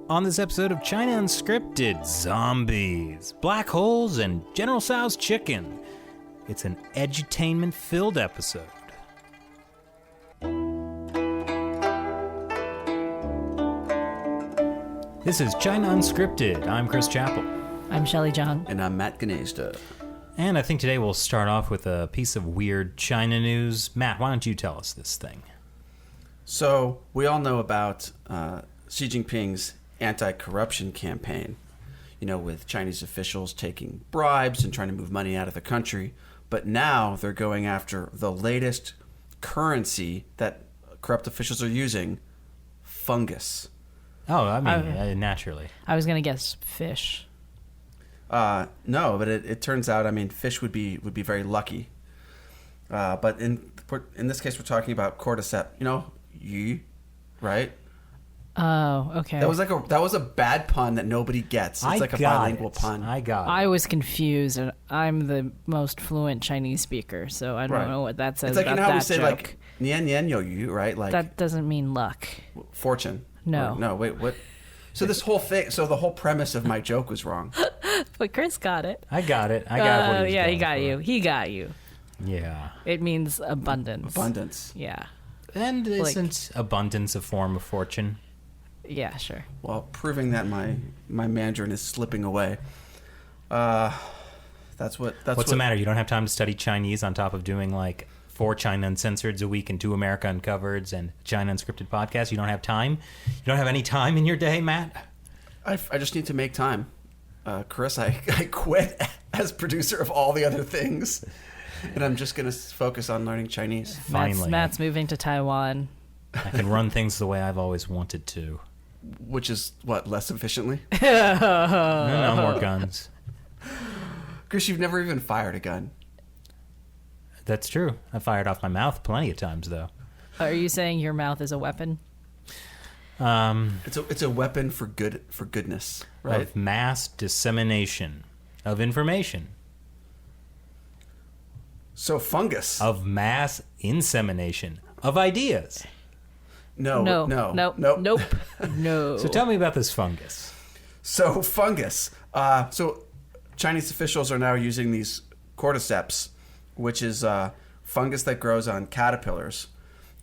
On this episode of China Unscripted, zombies, black holes, and General Tso's chicken. It's an edutainment-filled episode. This is China Unscripted. I'm Chris Chappell. I'm Shelley John. And I'm Matt Gnezda. And I think today we'll start off with a piece of weird China news. Matt, why don't you tell us this thing? So, we all know about Xi Jinping's anti-corruption campaign, you know, with Chinese officials taking bribes and trying to move money out of the country. But now they're going after the latest currency that corrupt officials are using, fungus. Oh, I mean, naturally. I was going to guess fish. No, but it turns out, I mean, fish would be very lucky. But in this case, we're talking about cordyceps. You know, yu, right? Oh, okay. That was a bad pun that nobody gets. It's like a bilingual pun. I got it. I was confused, and I'm the most fluent Chinese speaker, so I don't know what that says. It's like, about you know how we that say joke. like nian nian yo yu, right? Like that doesn't mean luck. fortune. No. No, wait, what? So this whole thing, so the whole premise of my joke was wrong. But Chris got it. I got it. I got what he was yeah, he going got for. you. He got you. Yeah. It means abundance. Abundance. Yeah. And isn't abundance a form of fortune? Yeah, sure. Well, proving that my Mandarin is slipping away. What's What's the matter? You don't have time to study Chinese on top of doing like 4 China Uncensored a week and 2 America Uncovered and China Unscripted podcasts? You don't have time? You don't have any time in your day, Matt? I just need to make time. Chris, I quit as producer of all the other things, and I'm just going to focus on learning Chinese. Finally. Matt's moving to Taiwan. I can run things the way I've always wanted to. Which is, what, less efficiently? No more guns. Chris, you've never even fired a gun. That's true. I fired off my mouth plenty of times, though. Are you saying your mouth is a weapon? It's a weapon for goodness, right? Of mass dissemination of information. So fungus. Of mass insemination of ideas. No. Nope. No. So tell me about this fungus. So fungus. So Chinese officials are now using these cordyceps, which is fungus that grows on caterpillars.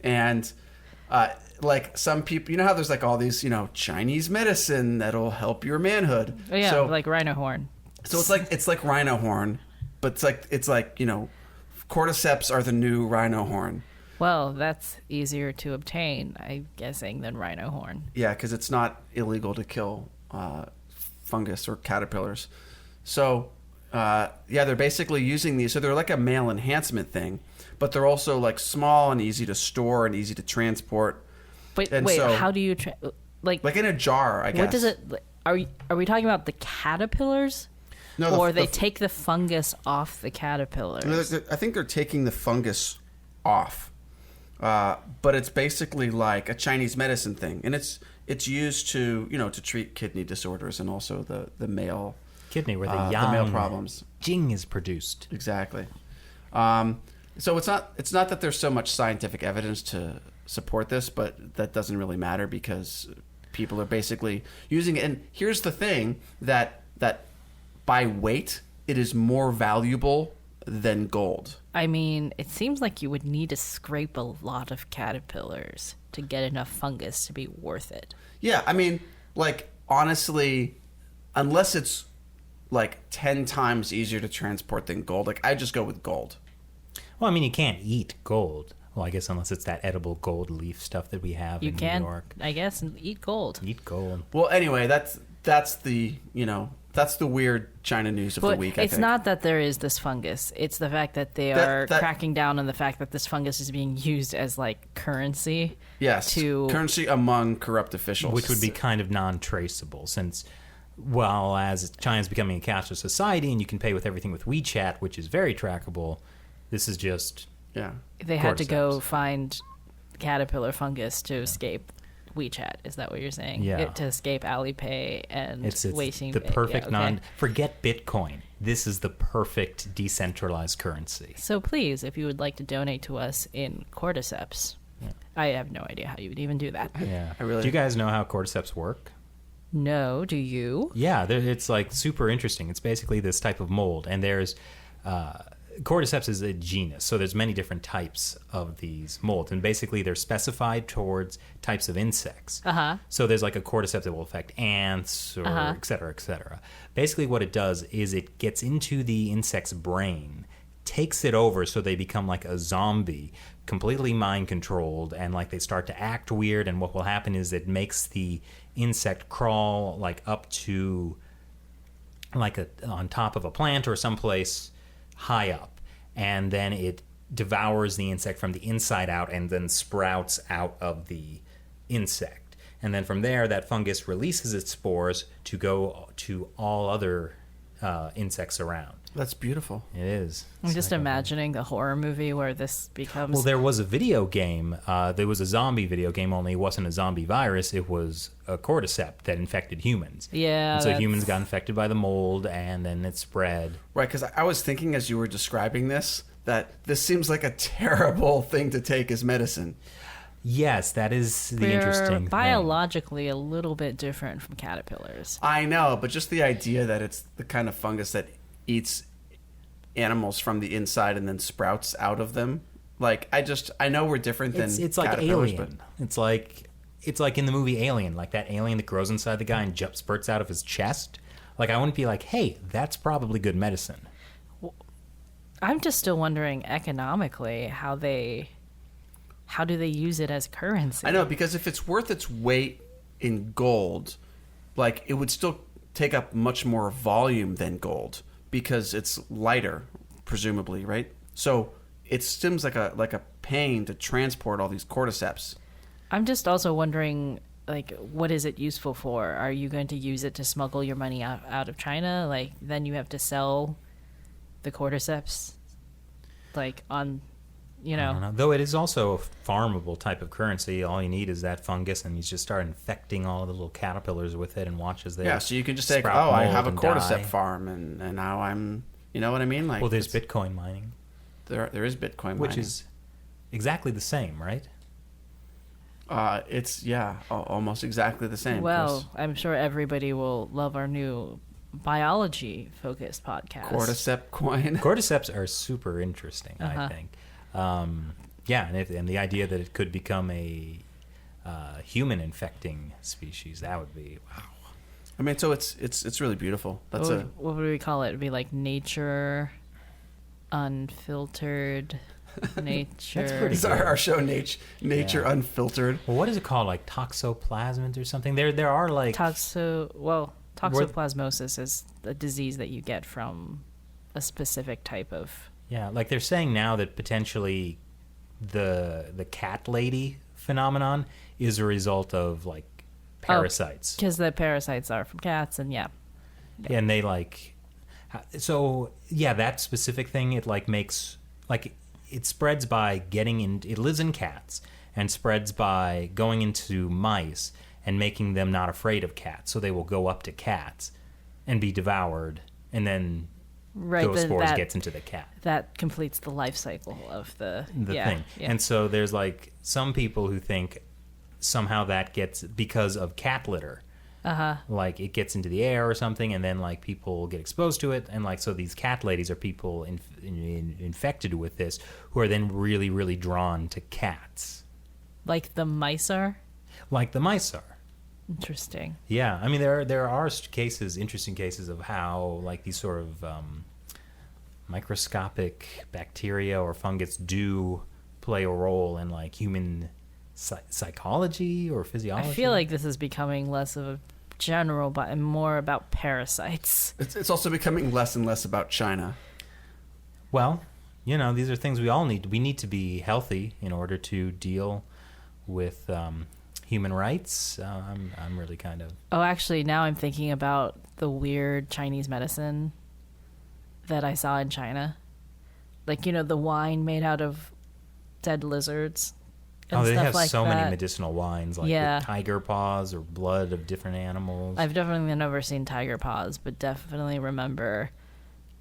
And like some people, you know how there's like all these, you know, Chinese medicine that'll help your manhood. Oh, yeah, so, like rhino horn. So it's like rhino horn, but it's like, you know, cordyceps are the new rhino horn. Well, that's easier to obtain, I'm guessing, than rhino horn. Yeah, because it's not illegal to kill fungus or caterpillars. So, they're basically using these. So they're like a male enhancement thing, but they're also like small and easy to store and easy to transport. Wait, so, how do you like in a jar? I guess. What does it? Are we talking about the caterpillars? No, or they take the fungus off the caterpillars? I think they're taking the fungus off, but it's basically like a Chinese medicine thing, and it's used to to treat kidney disorders and also the male Kidney, where the male problems. Jing is produced. Exactly. So it's not that there's so much scientific evidence to support this, but that doesn't really matter because people are basically using it. And here's the thing, that by weight, it is more valuable than gold. I mean, it seems like you would need to scrape a lot of caterpillars to get enough fungus to be worth it. Yeah, I mean, like, honestly, unless it's like 10 times easier to transport than gold, like, I just go with gold. Well, I mean, you can't eat gold. Well, I guess unless it's that edible gold leaf stuff that we have in New York. I guess, and eat gold. Eat gold. Well, anyway, that's the weird China news of the week, I think. It's not that there is this fungus. It's the fact that they are cracking down on the fact that this fungus is being used as, like, currency. Yes, currency among corrupt officials. Which would be kind of non-traceable since, well, as China's becoming a cashless society and you can pay with everything with WeChat, which is very trackable, this is just... Yeah. They had to go find caterpillar fungus to escape WeChat. Is that what you're saying? Yeah. To escape Alipay and it's Weixin. the perfect yeah, okay. Forget Bitcoin. This is the perfect decentralized currency. So please, if you would like to donate to us in cordyceps, I have no idea how you would even do that. Yeah. Do you guys know how cordyceps work? No, do you? Yeah, it's like super interesting. It's basically this type of mold, and there's cordyceps is a genus, so there's many different types of these molds, and basically they're specified towards types of insects. So there's like a cordyceps that will affect ants, or et cetera, et cetera. Basically, what it does is it gets into the insect's brain, takes it over, so they become like a zombie, completely mind controlled, and like they start to act weird. And what will happen is it makes the insect crawl like up to like on top of a plant or someplace high up, and then it devours the insect from the inside out and then sprouts out of the insect. And then from there, that fungus releases its spores to go to all other insects around. That's beautiful. It is. I'm just imagining the horror movie where this becomes... Well, there was a video game. There was a zombie video game, only it wasn't a zombie virus. It was a cordyceps that infected humans. Yeah. And so humans got infected by the mold, and then it spread. Right, because I was thinking as you were describing this, that this seems like a terrible thing to take as medicine. Yes, that is the interesting thing. Biologically a little bit different from caterpillars. I know, but just the idea that it's the kind of fungus that eats animals from the inside and then sprouts out of them. Like, I know we're different than it's like caterpillars, Alien. It's like in the movie Alien, like that alien that grows inside the guy and spurts out of his chest. Like, I wouldn't be like, hey, that's probably good medicine. I'm just still wondering economically how do they use it as currency? I know, because if it's worth its weight in gold, like, it would still take up much more volume than gold because it's lighter, presumably, right? So it seems like a pain to transport all these cordyceps. I'm just also wondering, like, what is it useful for? Are you going to use it to smuggle your money out of China? Like, then you have to sell the cordyceps, like, on... You know. I don't know. Though it is also a farmable type of currency. All you need is that fungus, and you just start infecting all the little caterpillars with it and watch as they so you can just say, oh, I have a cordyceps farm, and now I'm, you know what I mean? Like, well, there's Bitcoin mining. There is Bitcoin mining. Which is exactly the same, right? It's, almost exactly the same. Well, Chris. I'm sure everybody will love our new biology-focused podcast. Cordyceps coin. Cordyceps are super interesting, I think. And the idea that it could become a human infecting species, that would be wow. I mean, so it's really beautiful. What would we call it? It'd be like nature unfiltered. Nature. That's pretty good. Our show, nature unfiltered. Well, what is it called? Like toxoplasmids or something? There are like toxoplasmosis is a disease that you get from a specific type of. Yeah, like they're saying now that potentially the cat lady phenomenon is a result of like parasites. Because the parasites are from cats, and and they like, so yeah, that specific thing, it like makes like it spreads by it lives in cats and spreads by going into mice and making them not afraid of cats, so they will go up to cats and be devoured, and then. Right, those spores gets into the cat. That completes the life cycle of the thing. Yeah. And so there's like some people who think somehow that gets because of cat litter. Like it gets into the air or something, and then like people get exposed to it, and like so these cat ladies are people infected with this who are then really, really drawn to cats. Like the mice are? Like the mice are. Interesting. Yeah, I mean there are interesting cases of how like these sort of microscopic bacteria or fungus do play a role in like human psychology or physiology. I feel like this is becoming less of a general, but more about parasites. It's also becoming less and less about China. Well, you know, these are things we all need. We need to be healthy in order to deal with human rights. I'm really kind of... Oh, actually, now I'm thinking about the weird Chinese medicine that I saw in China. Like, you know, the wine made out of dead lizards. Oh, they have like so that. many medicinal wines, like with tiger paws or blood of different animals. I've definitely never seen tiger paws, but definitely remember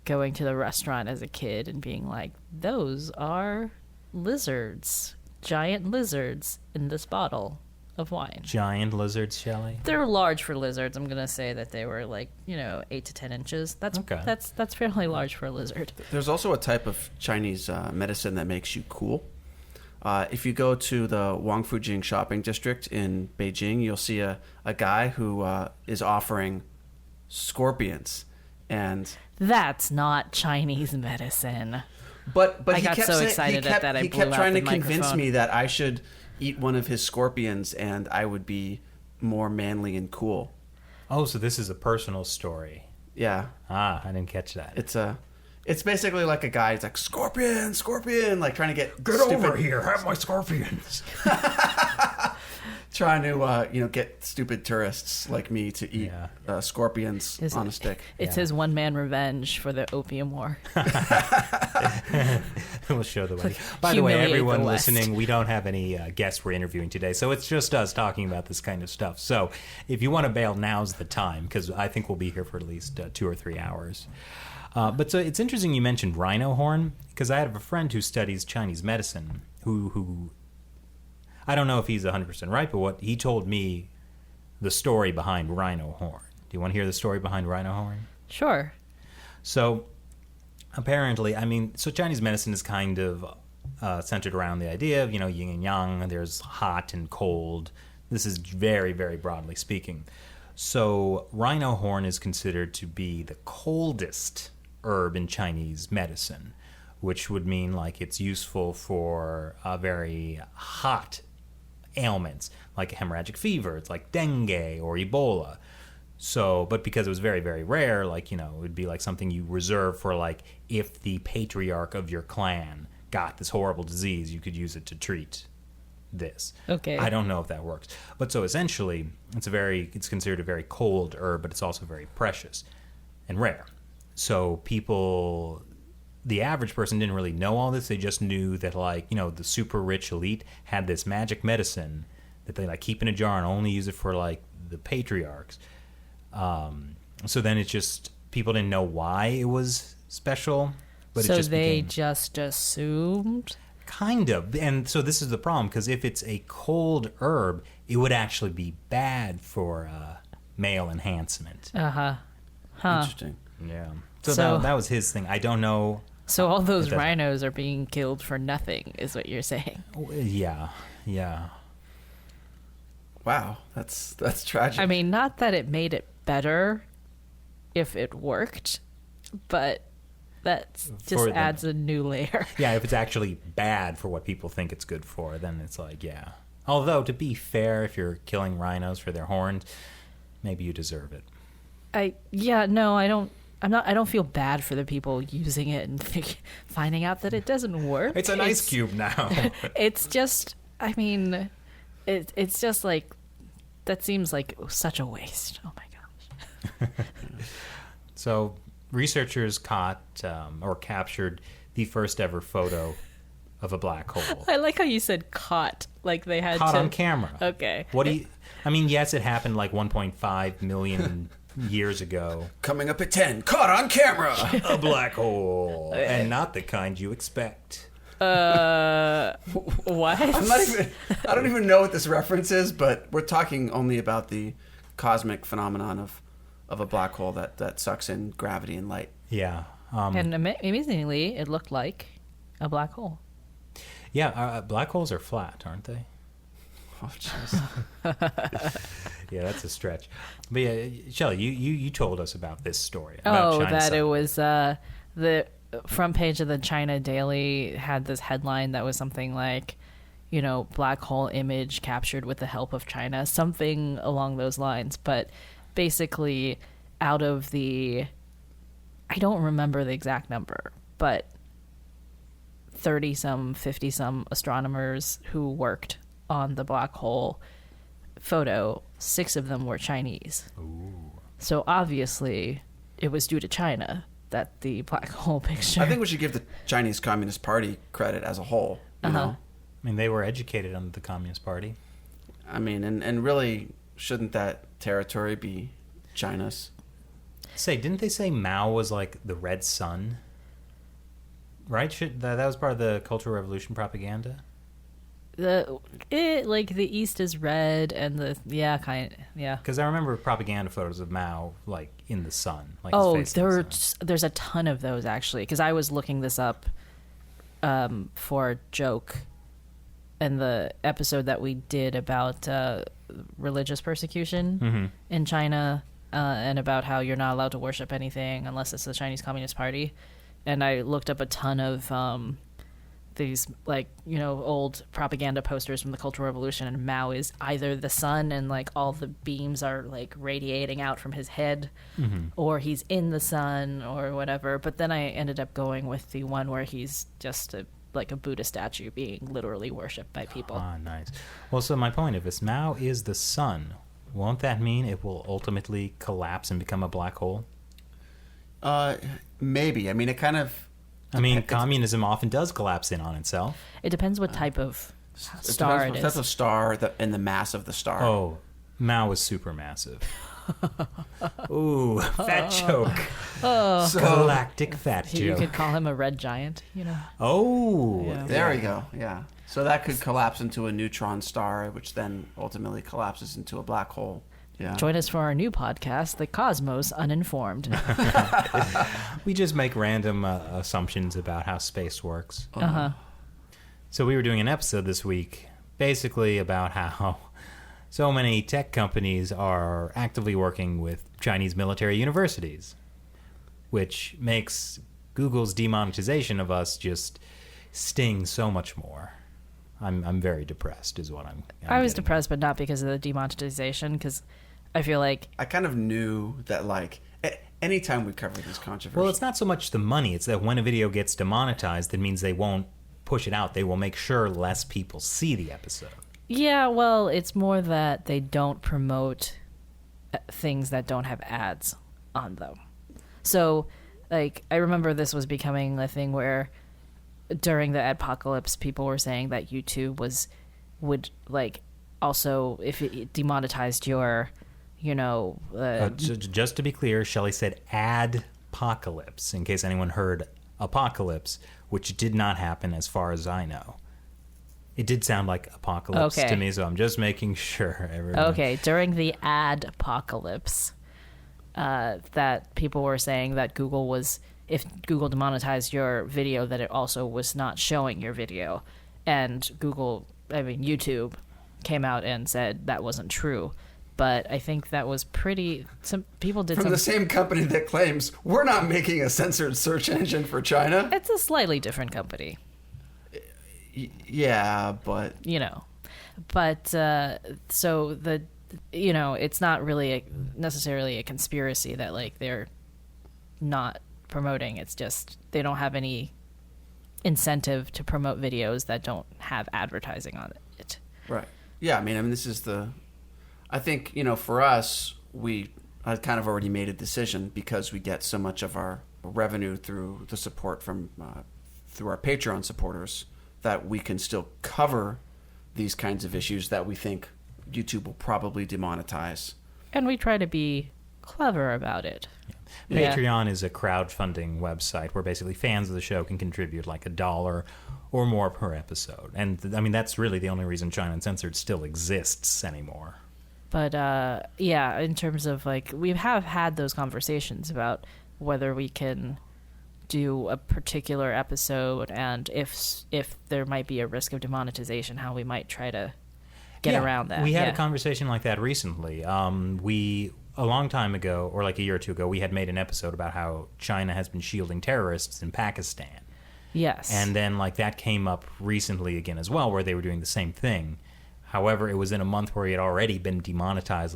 going to the restaurant as a kid and being like, those are lizards, giant lizards in this bottle. of wine. Giant lizards, Shelley? They're large for lizards. I'm gonna say that they were 8 to 10 inches. That's okay. That's fairly large for a lizard. There's also a type of Chinese medicine that makes you cool. If you go to the Wangfujing shopping district in Beijing, you'll see a guy who is offering scorpions, and that's not Chinese medicine. But I he got kept so saying, excited at that I he blew kept out trying the to convince microphone. me that I should eat one of his scorpions and I would be more manly and cool. Oh, so this is a personal story. Yeah. I didn't catch that. It's basically like a guy. He's like, scorpion, like trying to get over here, have my scorpions. Trying to get stupid tourists like me to eat scorpions on a stick. It's his one-man revenge for the Opium War. We'll show the way. By the way, Humiliate everyone the West. listening, we don't have any guests we're interviewing today, so it's just us talking about this kind of stuff. So if you want to bail, now's the time, because I think we'll be here for at least 2 or 3 hours. But so it's interesting you mentioned rhino horn, because I have a friend who studies Chinese medicine who I don't know if he's 100% right, but what he told me the story behind rhino horn. Do you want to hear the story behind rhino horn? Sure. So apparently, so Chinese medicine is kind of centered around the idea of, yin and yang. There's hot and cold. This is very, very broadly speaking. So rhino horn is considered to be the coldest herb in Chinese medicine, which would mean it's useful for very hot ailments, like a hemorrhagic fever. It's like dengue or Ebola. So, but because it was very, very rare, it would be something you reserve for if the patriarch of your clan got this horrible disease, you could use it to treat this. Okay. I don't know if that works. But so essentially, it's considered a very cold herb, but it's also very precious and rare. So the average person didn't really know all this. They just knew that the super rich elite had this magic medicine that they keep in a jar and only use it for the patriarchs. So then it's just people didn't know why it was special, but so it just they became, just assumed. kind of. And so this is the problem, because if it's a cold herb, it would actually be bad for male enhancement. Huh. Interesting. Yeah. So that was his thing. I don't know. So all those rhinos are being killed for nothing, is what you're saying. Yeah. Wow, that's tragic. I mean, not that it made it better if it worked, but that just adds a new layer. Yeah, if it's actually bad for what people think it's good for, then it's yeah. Although, to be fair, if you're killing rhinos for their horns, maybe you deserve it. I don't feel bad for the people using it and finding out that it doesn't work. It's an ice cube now. It's just, it's just that seems like such a waste. Oh my gosh. So researchers caught or captured the first ever photo of a black hole. I like how you said caught, they had Caught on camera. Okay. What do you? Yes, it happened 1.5 million years ago. Coming up at 10, caught on camera. A black hole, and not the kind you expect. What? I don't even know what this reference is, but we're talking only about the cosmic phenomenon of a black hole that sucks in gravity and light. Yeah. And amazingly, it looked like a black hole. Yeah, black holes are flat, aren't they? Oh, jeez. Yeah, that's a stretch. But yeah, Shelley, you told us about this story. About China that Sun. it was the front page of the China Daily had this headline that was something like, black hole image captured with the help of China, something along those lines. But basically, out of I don't remember the exact number, but 30-some, 50-some astronomers who worked on the black hole photo, 6 of them were Chinese. Ooh. So obviously, it was due to China that the black hole picture. I think we should give the Chinese Communist Party credit as a whole. You know? They were educated under the Communist Party. And really, shouldn't that territory be China's? Didn't they say Mao was the red sun? Right? That was part of the Cultural Revolution propaganda? like the East is red and Because I remember propaganda photos of Mao like in the sun. Like Oh, his face in the sun. there's a ton of those actually. Because I was looking this up for a joke, and the episode that we did about religious persecution in China, and about how you're not allowed to worship anything unless it's the Chinese Communist Party, and I looked up a ton of these old propaganda posters from the Cultural Revolution, and Mao is either the sun and like all the beams are like radiating out from his head, or he's in the sun or whatever. But then I ended up going with the one where he's just a Buddha statue being literally worshipped by people. Ah, nice. Well, so my point, if Mao is the sun, won't that mean it will ultimately collapse and become a black hole? Maybe. I mean, it kind of... communism often does collapse in on itself. It depends what type of star it is. Type of star and the mass of the star. Oh, Mao is supermassive. Ooh, fat joke. Oh. Galactic fat joke. You could call him a red giant, Oh. Yeah. There we go, yeah. So that could collapse into a neutron star, which then ultimately collapses into a black hole. Yeah. Join us for our new podcast, The Cosmos Uninformed. We just make random assumptions about how space works. Uh-huh. So we were doing an episode this week basically about how so many tech companies are actively working with Chinese military universities, which makes Google's demonetization of us just sting so much more. I'm very depressed is what I'm I was getting. depressed, but not because of the demonetization, because I feel like... I kind of knew that, anytime we cover these controversies... Well, it's not so much the money. It's that when a video gets demonetized, that means they won't push it out. They will make sure less people see the episode. Yeah, well, it's more that they don't promote things that don't have ads on them. So, I remember this was becoming a thing where during the apocalypse, people were saying that YouTube would also, if it demonetized your, just to be clear, Shelley said ad-pocalypse, in case anyone heard apocalypse, which did not happen as far as I know. It did sound like apocalypse to me, so I'm just making sure. Everyone... Okay, during the ad-pocalypse, that people were saying that Google was, if Google demonetized your video, that it also was not showing your video. And YouTube came out and said that wasn't true. But I think that was some people did From the same company that claims we're not making a censored search engine for China. It's a slightly different company. Yeah, but... But, so it's not really necessarily a conspiracy that, they're not promoting. It's just they don't have any incentive to promote videos that don't have advertising on it. Right. Yeah, I mean, this is I think, for us, we kind of already made a decision because we get so much of our revenue through the support from through our Patreon supporters that we can still cover these kinds of issues that we think YouTube will probably demonetize. And we try to be clever about it. Yeah. Patreon is a crowdfunding website where basically fans of the show can contribute $1 or more per episode. And that's really the only reason China Uncensored still exists anymore. But in terms of we have had those conversations about whether we can do a particular episode and if there might be a risk of demonetization, how we might try to get around that. We had a conversation like that recently. A long time ago, or a year or two ago, we had made an episode about how China has been shielding terrorists in Pakistan. Yes. And then that came up recently again as well, where they were doing the same thing. However, it was in a month where he had already been demonetized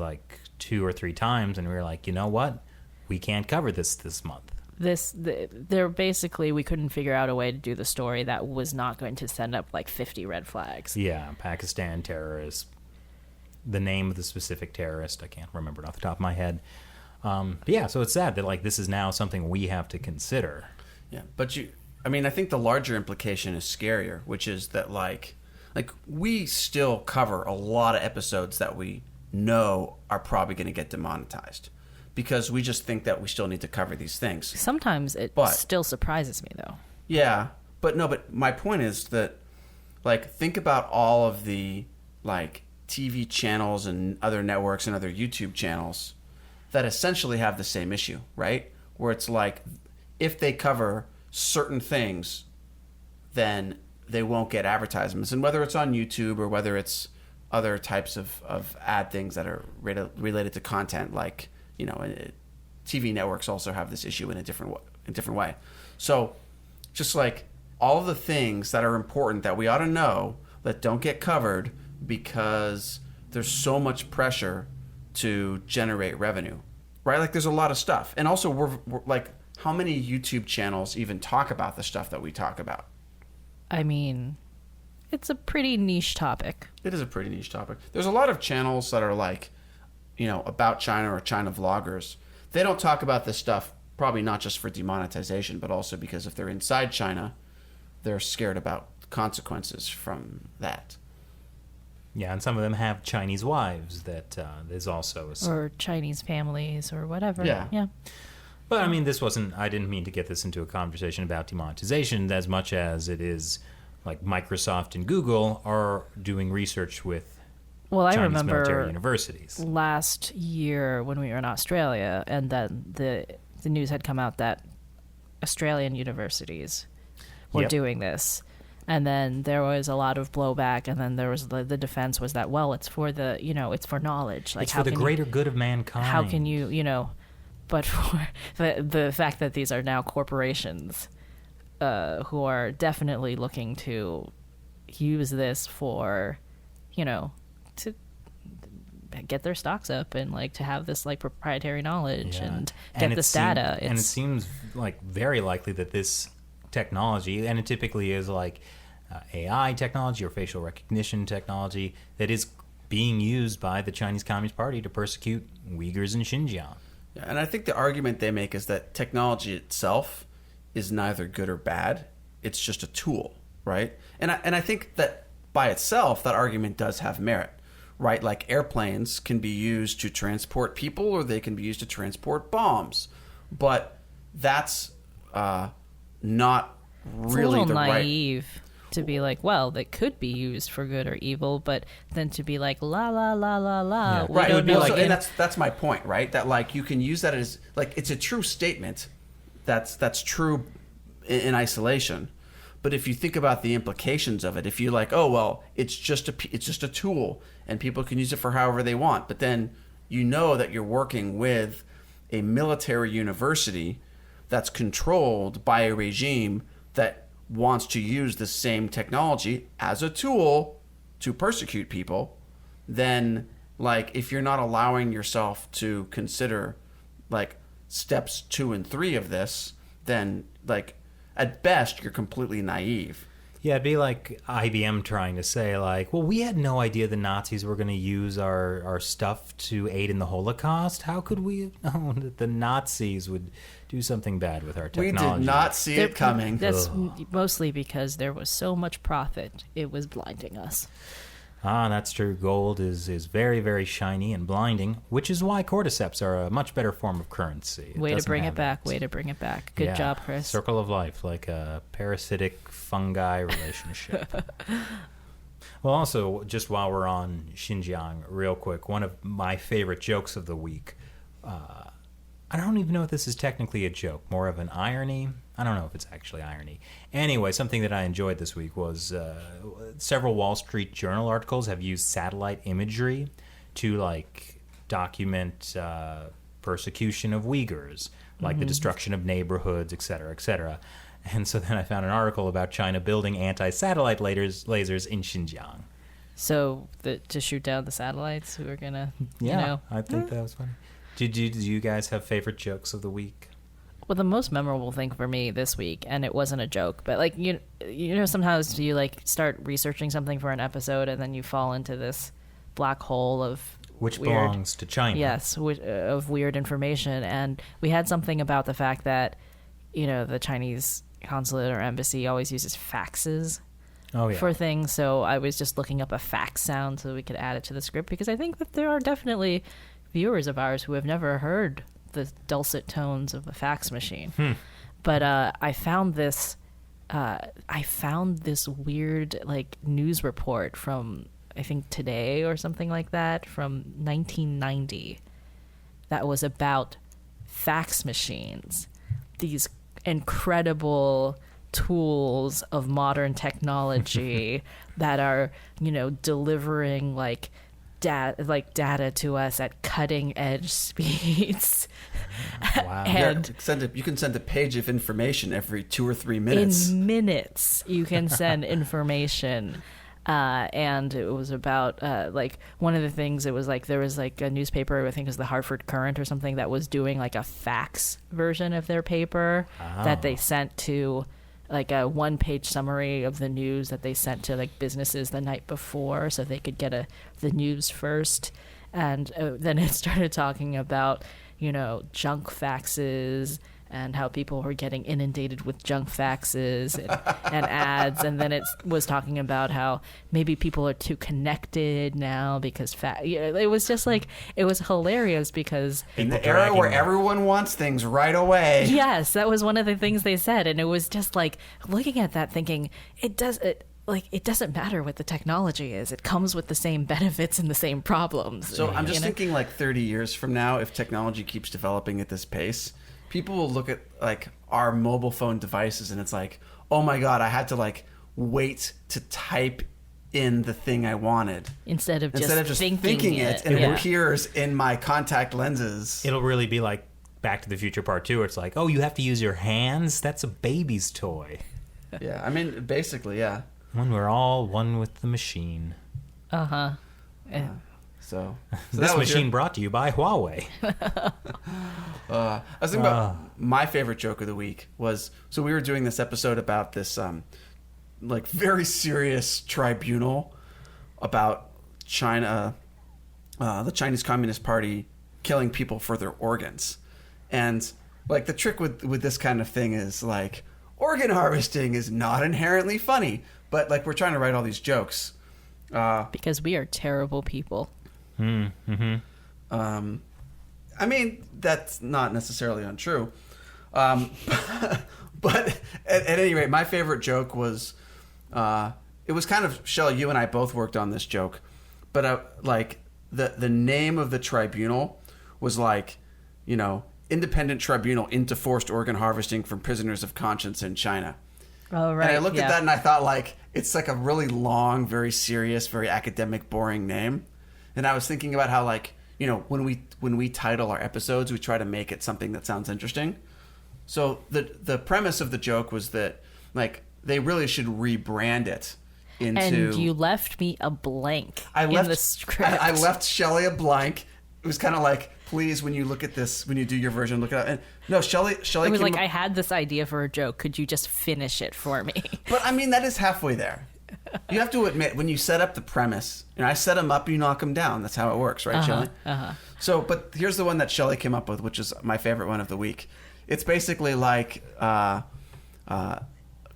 2 or 3 times, and we were like, you know what? We can't cover this month. They're basically, we couldn't figure out a way to do the story that was not going to send up 50 red flags. Yeah, Pakistan terrorists. The name of the specific terrorist, I can't remember it off the top of my head. So it's sad that this is now something we have to consider. Yeah, but I think the larger implication is scarier, which is that we still cover a lot of episodes that we know are probably going to get demonetized because we just think that we still need to cover these things. Sometimes it still surprises me, though. Yeah, but my point is that Like, think about all of the, like, TV channels and other networks and other YouTube channels that essentially have the same issue, right? Where it's like, if they cover certain things, then they won't get advertisements. And whether it's on YouTube or whether it's other types of ad things that are related to content, like, you know, TV networks also have this issue in a different way. So just like all of the things that are important that we ought to know that don't get covered because there's so much pressure to generate revenue, right? Like, there's a lot of stuff. And also, we're like, how many YouTube channels even talk about the stuff that we talk about? I mean, it's a pretty niche topic. It is a pretty niche topic. There's a lot of channels that are like, you know, about China or China vloggers. They don't talk about this stuff, probably not just for demonetization, but also because if they're inside China, they're scared about consequences from that. Yeah, and some of them have Chinese wives that is also... Or Chinese families or whatever. Yeah. But, I mean, I didn't mean to get this into a conversation about demonetization as much as it is, like, Microsoft and Google are doing research with Chinese military universities. Last year when we were in Australia, and then the news had come out that Australian universities were doing this. And then there was a lot of blowback, and then there was the defense was that, well, it's for the, you know, it's for knowledge. Like, it's for the greater good of mankind. How can you, you know, but for the fact that these are now corporations who are definitely looking to use this for, you know, to get their stocks up and, like, to have this, like, proprietary knowledge and get this data. And it seems like very likely that this technology, and it typically is like AI technology or facial recognition technology, that is being used by the Chinese Communist Party to persecute Uyghurs in Xinjiang. Yeah, and I think the argument they make is that technology itself is neither good or bad. It's just a tool, right? And I think that by itself, that argument does have merit, right? Like, airplanes can be used to transport people, or they can be used to transport bombs. But that's not really the right... naive to be like, well, that could be used for good or evil, but then to be like, la la la la la. Yeah. Right. It would be like, and that's my point, right? That, like, you can use that as, like, it's a true statement. That's true in isolation. But if you think about the implications of it, if you're like, oh well, it's just a tool, and people can use it for however they want, but then you know that you're working with a military university that's controlled by a regime that wants to use the same technology as a tool to persecute people, then, like, if you're not allowing yourself to consider, like, steps 2 and 3 of this, then, like, at best, you're completely naive. Yeah, it'd be like IBM trying to say, like, well, we had no idea the Nazis were going to use our stuff to aid in the Holocaust. How could we have known that the Nazis would do something bad with our technology? We did not see it coming. That's mostly because there was so much profit. It was blinding us. Ah, that's true. Gold is very, very shiny and blinding, which is why cordyceps are a much better form of currency. Way to bring it back. Good job, Chris. Circle of life, like a parasitic fungi relationship. Well, also, just while we're on Xinjiang, real quick, one of my favorite jokes of the week. I don't even know if this is technically a joke, more of an irony. I don't know if it's actually irony. Anyway, something that I enjoyed this week was several Wall Street Journal articles have used satellite imagery to, like, document persecution of Uyghurs, like the destruction of neighborhoods, et cetera, et cetera. And so then I found an article about China building anti-satellite lasers in Xinjiang. So to shoot down the satellites who are going to, you know. I think that was funny. Do you guys have favorite jokes of the week? Well, the most memorable thing for me this week, and it wasn't a joke, but, like, you know, sometimes you, like, start researching something for an episode and then you fall into this black hole of which belongs to China. Yes, of weird information. And we had something about the fact that, you know, the Chinese consulate or embassy always uses faxes for things. So I was just looking up a fax sound so we could add it to the script, because I think that there are definitely viewers of ours who have never heard the dulcet tones of a fax machine. But I found this I found this weird like news report from I think Today or something like that from 1990 that was about fax machines, these incredible tools of modern technology that are, you know, delivering like data to us at cutting edge speeds. Wow. And you can send a page of information every 2 or 3 minutes. in minutes you can send information. And it was about like one of the things, it was like there was like a newspaper, I think it was the Hartford Courant or something, that was doing like a fax version of their paper that they sent to like a 1-page summary of the news that they sent to like businesses the night before so they could get the news first. And then it started talking about, you know, junk faxes and how people were getting inundated with junk faxes and ads. And then it was talking about how maybe people are too connected now because it was just like, it was hilarious because in the era where everyone wants things right away. Yes, that was one of the things they said. And it was just like looking at that thinking, it doesn't matter what the technology is. It comes with the same benefits and the same problems. So I'm just thinking like 30 years from now, if technology keeps developing at this pace, people will look at like our mobile phone devices and it's like, oh my God, I had to like wait to type in the thing I wanted. Instead of just thinking it. And it appears in my contact lenses. It'll really be like Back to the Future Part 2 where it's like, oh, you have to use your hands? That's a baby's toy. Yeah, I mean, basically, yeah. When we're all one with the machine. Uh-huh. So this machine brought to you by Huawei. I was thinking about my favorite joke of the week was, so we were doing this episode about this like very serious tribunal about China, the Chinese Communist Party killing people for their organs. And like the trick with this kind of thing is like organ harvesting is not inherently funny, but like we're trying to write all these jokes. Because we are terrible people. Mm-hmm. I mean, that's not necessarily untrue. But at any rate, my favorite joke was, it was kind of, Shelley, you and I both worked on this joke, but like the name of the tribunal was like, you know, Independent Tribunal into Forced Organ Harvesting from Prisoners of Conscience in China. Oh, right. And I looked at that and I thought like, it's like a really long, very serious, very academic, boring name. And I was thinking about how like, you know, when we title our episodes, we try to make it something that sounds interesting. So the premise of the joke was that like they really should rebrand it into. And you left me a blank in the script. I left Shelley a blank. It was kind of like, please, when you look at this, when you do your version, look it up. And no, Shelley. It was like, I had this idea for a joke. Could you just finish it for me? But I mean, that is halfway there. You have to admit, when you set up the premise, I set them up, you knock them down. That's how it works, right, Shelley? So, but here's the one that Shelley came up with, which is my favorite one of the week. It's basically like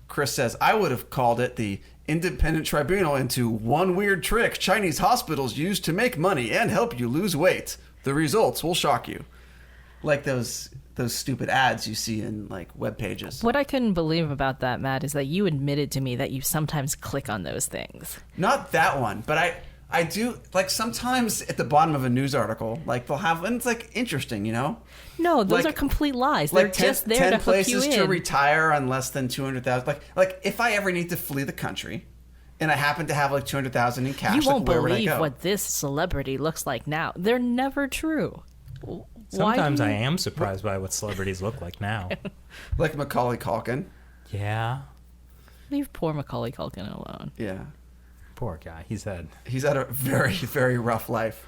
Chris says, I would have called it the Independent Tribunal into one weird trick Chinese hospitals use to make money and help you lose weight. The results will shock you. Like those stupid ads you see in like web pages. What I couldn't believe about that, Matt, is that you admitted to me that you sometimes click on those things. Not that one, but I do, like sometimes at the bottom of a news article, like they'll have, and it's like interesting, you know? No, those are complete lies. They're just there to hook you in. 10 places to retire on less than 200,000. Like if I ever need to flee the country and I happen to have like 200,000 in cash, you won't like, where would I believe go? what this celebrity looks like now. They're never true. Sometimes I am surprised by what celebrities look like now. Like Macaulay Culkin. Yeah. Leave poor Macaulay Culkin alone. Yeah. Poor guy. He's had a very, very rough life.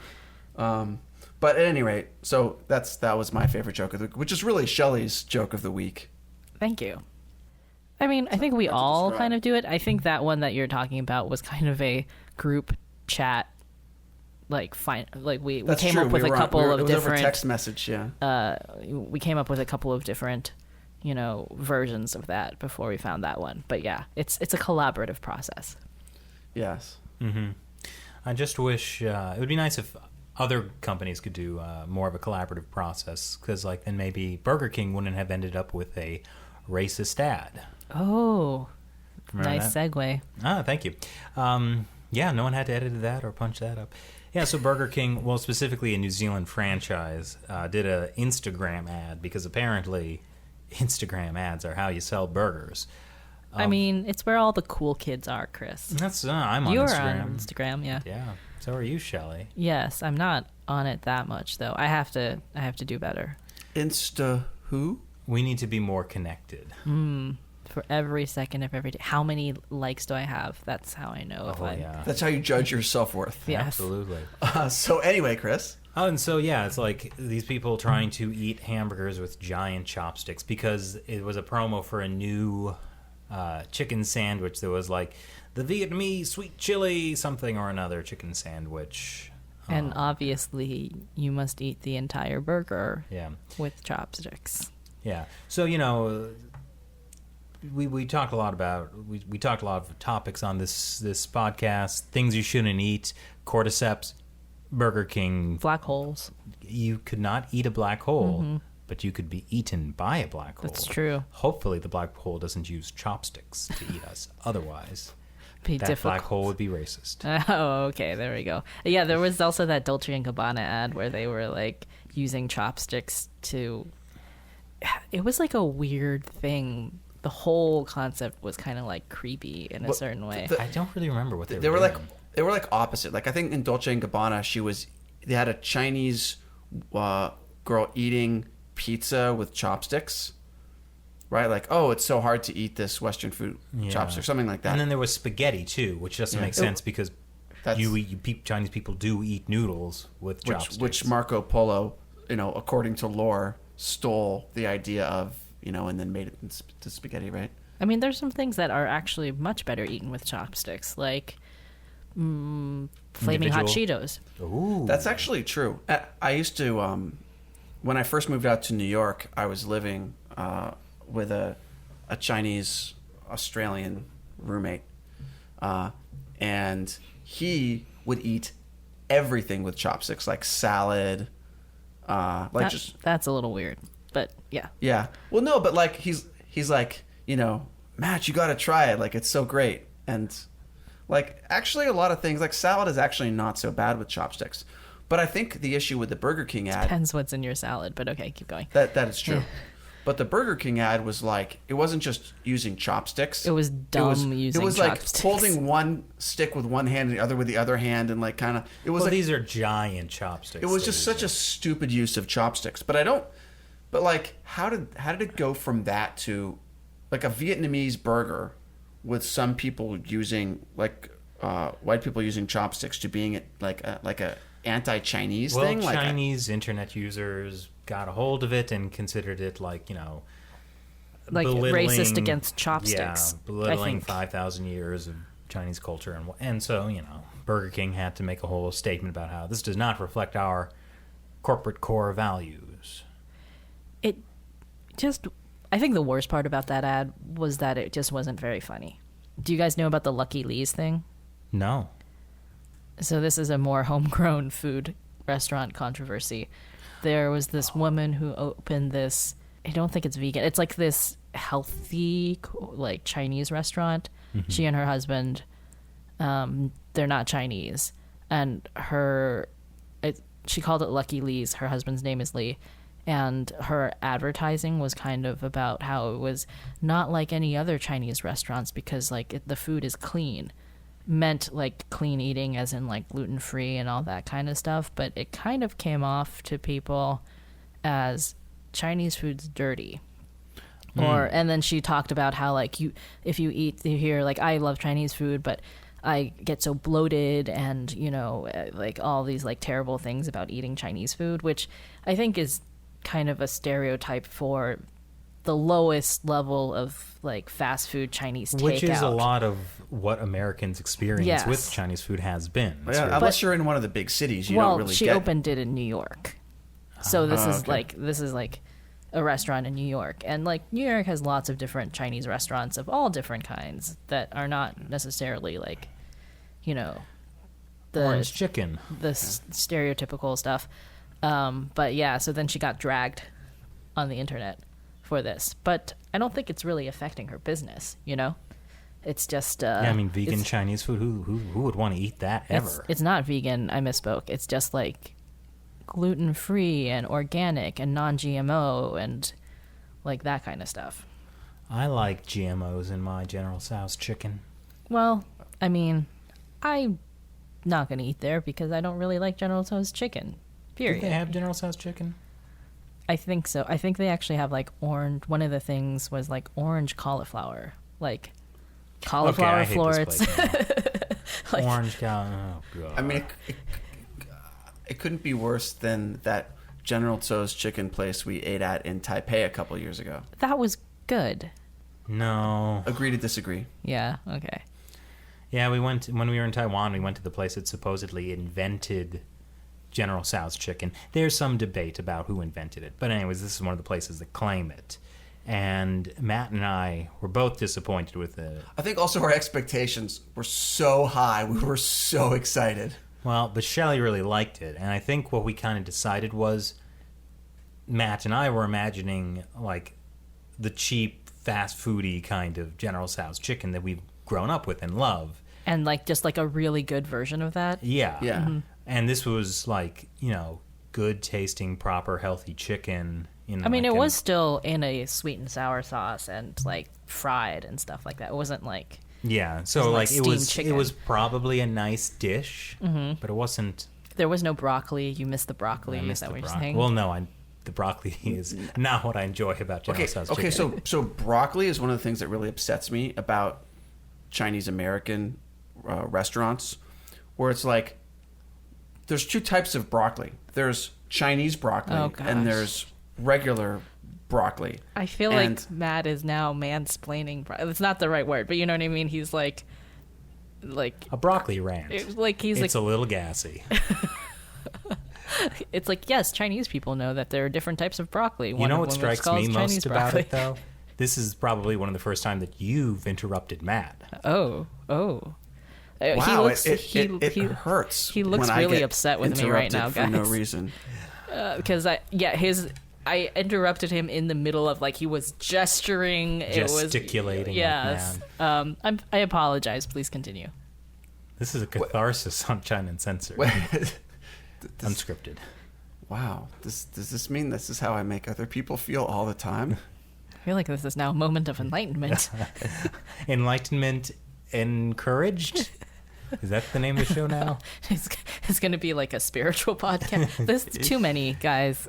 But at any rate, so that was my favorite joke of the week, which is really Shelley's joke of the week. Thank you. I mean, I think we all kind of do it. I think that one that you're talking about was kind of a group chat. Like we came up with a couple of different over text message. Yeah. We came up with a couple of different, versions of that before we found that one. But yeah, it's a collaborative process. Yes. Mm-hmm. I just wish it would be nice if other companies could do more of a collaborative process, because then maybe Burger King wouldn't have ended up with a racist ad. Oh, Remember nice that? segue. Ah, thank you. Yeah, no one had to edit that or punch that up. Yeah, so Burger King, well, specifically a New Zealand franchise, did a Instagram ad because apparently Instagram ads are how you sell burgers. I mean, it's where all the cool kids are, Chris. That's I'm on You're Instagram. on Instagram, yeah. Yeah, so are you, Shelley. Yes, I'm not on it that much though. I have to do better. Insta who? We need to be more connected. For every second of every day. How many likes do I have? That's how I know if Oh, I. yeah. That's how you judge your self-worth. Yes. Absolutely. So anyway, Chris. Oh, and so, yeah, it's like these people trying to eat hamburgers with giant chopsticks because it was a promo for a new chicken sandwich that was like the Vietnamese sweet chili something or another chicken sandwich. And obviously, you must eat the entire burger Yeah. with chopsticks. Yeah. So, you know, we talked a lot about we talked a lot of topics on this podcast. Things you shouldn't eat, cordyceps, Burger King. Black holes. You could not eat a black hole, but you could be eaten by a black hole. That's true. Hopefully, the black hole doesn't use chopsticks to eat us. Otherwise, Be that difficult. black hole would be racist. Oh, okay. There we go. Yeah, there was also that Dolce & Gabbana ad where they were like using chopsticks to. It was like a weird thing. The whole concept was kind of like creepy in a Well, certain way. I don't really remember what They were like doing. opposite. Like I think in Dolce and Gabbana, they had a Chinese girl eating pizza with chopsticks, right? Like, oh, it's so hard to eat this Western food chopstick, something like that. And then there was spaghetti too, which doesn't make sense because Chinese people do eat noodles with chopsticks. which Marco Polo, according to lore, stole the idea of, and then made it into spaghetti, right? I mean, there's some things that are actually much better eaten with chopsticks, like flaming hot Cheetos. Ooh, That's actually true. I used to, when I first moved out to New York, I was living with a Chinese Australian roommate, and he would eat everything with chopsticks, like salad, That's a little weird, but yeah. Yeah. Well, no, but like he's like, Matt, you got to try it. Like it's so great. And like actually a lot of things like salad is actually not so bad with chopsticks. But I think the issue with the Burger King ad Depends what's in your salad, but okay, keep going. that is true. But the Burger King ad was like it wasn't just using chopsticks. It was dumb using It was chopsticks. like holding one stick with one hand and the other with the other hand and like kind of it was well, like these are giant chopsticks. it was just such a stupid use of chopsticks. But like how did it go from that to like a Vietnamese burger with some people using like white people using chopsticks to being like a anti-Chinese thing? Well, Like Chinese internet users got a hold of it and considered it like like belittling- racist against chopsticks. Yeah, belittling I think. 5,000 years of Chinese culture, and so Burger King had to make a whole statement about how this does not reflect our corporate core values. It just, I think the worst part about that ad was that it just wasn't very funny. Do you guys know about the Lucky Lee's thing? No. So this is a more homegrown food restaurant controversy. There was this woman who opened this, I don't think it's vegan. It's like this healthy, like Chinese restaurant. Mm-hmm. She and her husband, they're not Chinese. And she called it Lucky Lee's. Her husband's name is Lee. And her advertising was kind of about how it was not like any other Chinese restaurants because like the food is clean. Meant like clean eating as in like gluten-free and all that kind of stuff, but it kind of came off to people as Chinese food's dirty. And then she talked about how like if you eat here, like I love Chinese food, but I get so bloated and like all these like terrible things about eating Chinese food, which I think is kind of a stereotype for the lowest level of like fast food Chinese takeout. Which is a lot of what Americans experience Yes. with Chinese food has been. yeah, unless you're in one of the big cities, you don't really she get opened it in New York. So this is okay. like a restaurant in New York. And like New York has lots of different Chinese restaurants of all different kinds that are not necessarily like, the Orange chicken. stereotypical stuff. But yeah, so then she got dragged on the internet for this, but I don't think it's really affecting her business, you know? It's just... yeah, I mean, vegan Chinese food, who would want to eat that ever? It's not vegan, I misspoke. It's just like gluten-free and organic and non-GMO and like that kind of stuff. I like GMOs in my General Tso's chicken. Well, I mean, I'm not going to eat there because I don't really like General Tso's chicken, period. Do they have General Tso's chicken? I think so. I think they actually have like orange. One of the things was like orange cauliflower, like cauliflower florets. Like, orange cauliflower. Oh, God. I mean, it couldn't be worse than that General Tso's chicken place we ate at in Taipei a couple years ago. That was good. No. Agree to disagree. Yeah. Okay. Yeah, when we were in Taiwan, we went to the place that supposedly invented General Tso's chicken. There's some debate about who invented it. But anyways, this is one of the places that claim it. And Matt and I were both disappointed with it. I think also our expectations were so high. We were so excited. Well, but Shelley really liked it. And I think what we kind of decided was Matt and I were imagining like the cheap, fast foody kind of General Tso's chicken that we've grown up with and love. And like just like a really good version of that. Yeah. Yeah. Mm-hmm. And this was like, good tasting, proper, healthy chicken. I mean, it was still in a sweet and sour sauce and like fried and stuff like that. It wasn't like... Yeah, so like it was chicken. It was probably a nice dish, but it wasn't... There was no broccoli. You missed the broccoli. Is that what you're saying? Well, no, the broccoli is not what I enjoy about General Tso's chicken. Okay, so broccoli is one of the things that really upsets me about Chinese American restaurants, where it's like there's two types of broccoli. There's Chinese broccoli and there's regular broccoli. I feel like Matt is now mansplaining. It's not the right word, but you know what I mean. He's like a broccoli rant. It's a little gassy. It's like, yes, Chinese people know that there are different types of broccoli. You know what strikes me most about it, though? This is probably one of the first time that you've interrupted Matt. Oh. Wow, it hurts. He looks really upset with me right now, guys. For no reason. Because I interrupted him in the middle of like he was gesticulating. Yes. I apologize. Please continue. This is a catharsis on China Uncensored. Unscripted. Wow. Does this mean this is how I make other people feel all the time? I feel like this is now a moment of enlightenment. Enlightenment encouraged? Is that the name of the show now? It's going to be like a spiritual podcast. There's too many, guys.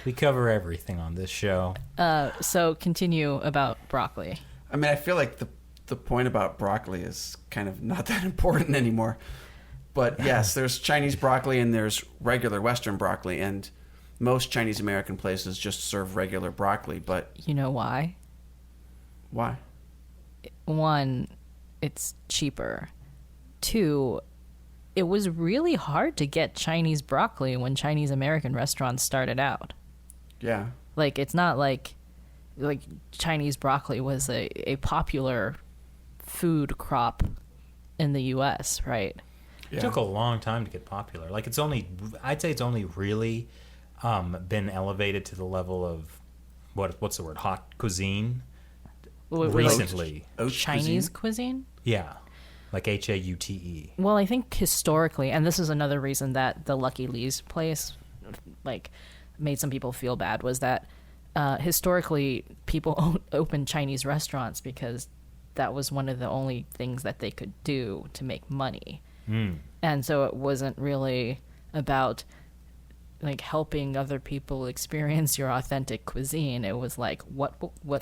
We cover everything on this show. So continue about broccoli. I mean, I feel like the point about broccoli is kind of not that important anymore. But yes, there's Chinese broccoli and there's regular Western broccoli, and most Chinese American places just serve regular broccoli. But you know why? Why? One, it's cheaper. Two, it was really hard to get Chinese broccoli when Chinese American restaurants started out. Yeah. Like, it's not like Chinese broccoli was a popular food crop in the U.S., right? It took a long time to get popular. Like, I'd say it's only really been elevated to the level of, what's the word, hot cuisine recently. Chinese cuisine? Yeah. Like Haute. Well, I think historically, and this is another reason that the Lucky Lee's place like made some people feel bad, was that historically people opened Chinese restaurants because that was one of the only things that they could do to make money. And so it wasn't really about like helping other people experience your authentic cuisine. It was like, what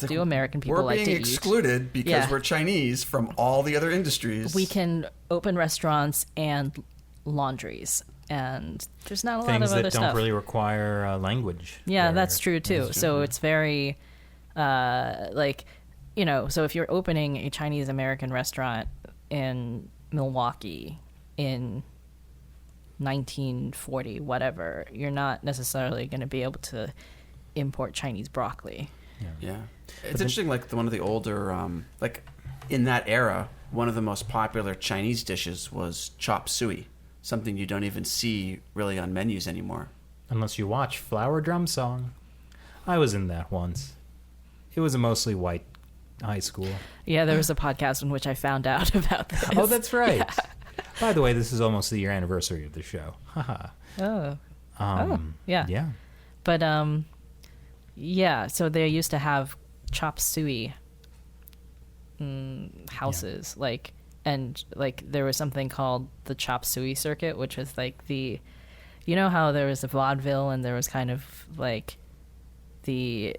do American people like to eat? We're being excluded because we're Chinese from all the other industries. We can open restaurants and laundries, and there's not a lot of other stuff. Things that don't really require language. Yeah, that's true too. So it's very so if you're opening a Chinese American restaurant in Milwaukee in 1940, whatever, you're not necessarily going to be able to import Chinese broccoli. Yeah. It's interesting, like one of the older, like in that era, one of the most popular Chinese dishes was chop suey, something you don't even see really on menus anymore. Unless you watch Flower Drum Song. I was in that once. It was a mostly white high school. Yeah, there was a podcast in which I found out about this. Oh, that's right. Yeah. By the way, this is almost the year anniversary of the show. Haha. Yeah. Yeah. But yeah. So they used to have chop suey houses, like, and like there was something called the chop suey circuit, which was like you know how there was a vaudeville and there was kind of like the